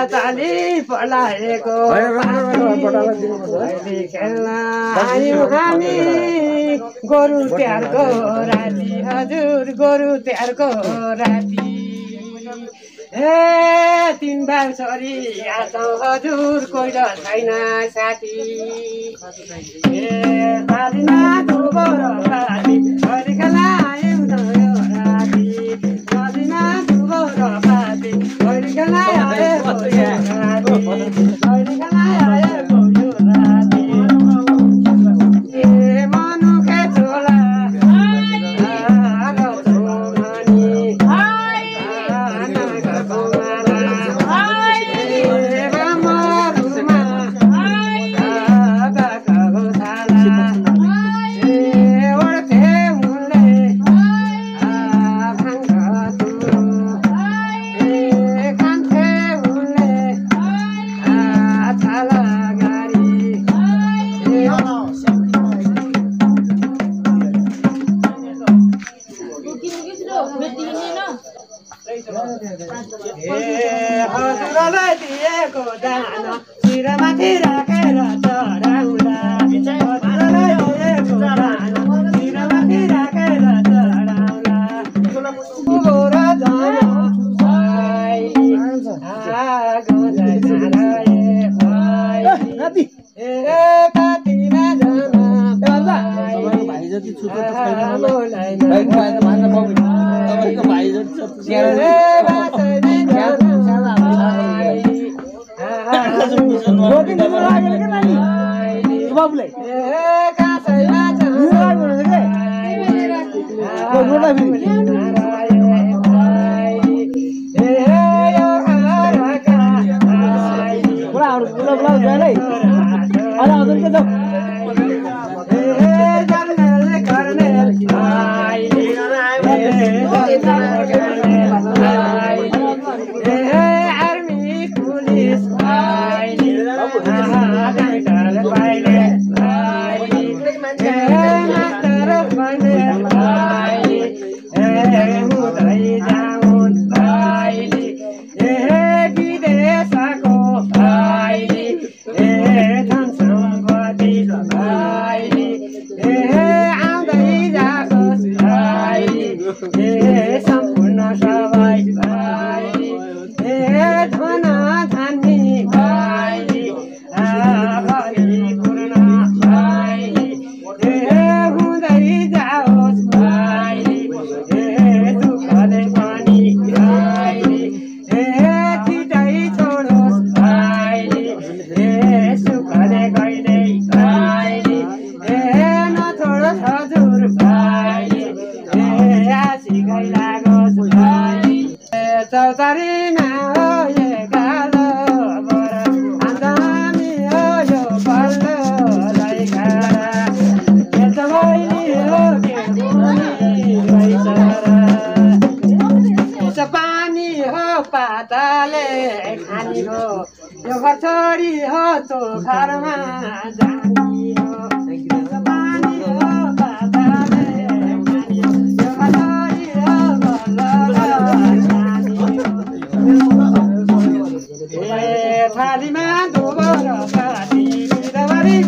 चाली पलाएको खेल्न आयौँ हामी गोरु तिहारको राति हजुर गोरु तिहारको राति ए 3 बार छोरी आछौँ हजुर कोही र छैन साथी ए पालिना धुबो र पाली छोरी खेल्न आयौँ राति पालिना धुबो र पाली छोरी खेल्न हजुरलाई दिएको दाना शिरमाथि राखेर चढाउँदा हजुरलाई दिएको दाना शिरमाथि राखेर चढाउँदा गोर कातिमा भाइ जति छुट्टो भाइ घर छोडी हो तो घरमा जानी हो पानी हो बाबाले खानी हो यो घर छोडी हो बल्ल ए थालीमा दुबो र पाती बिरबारी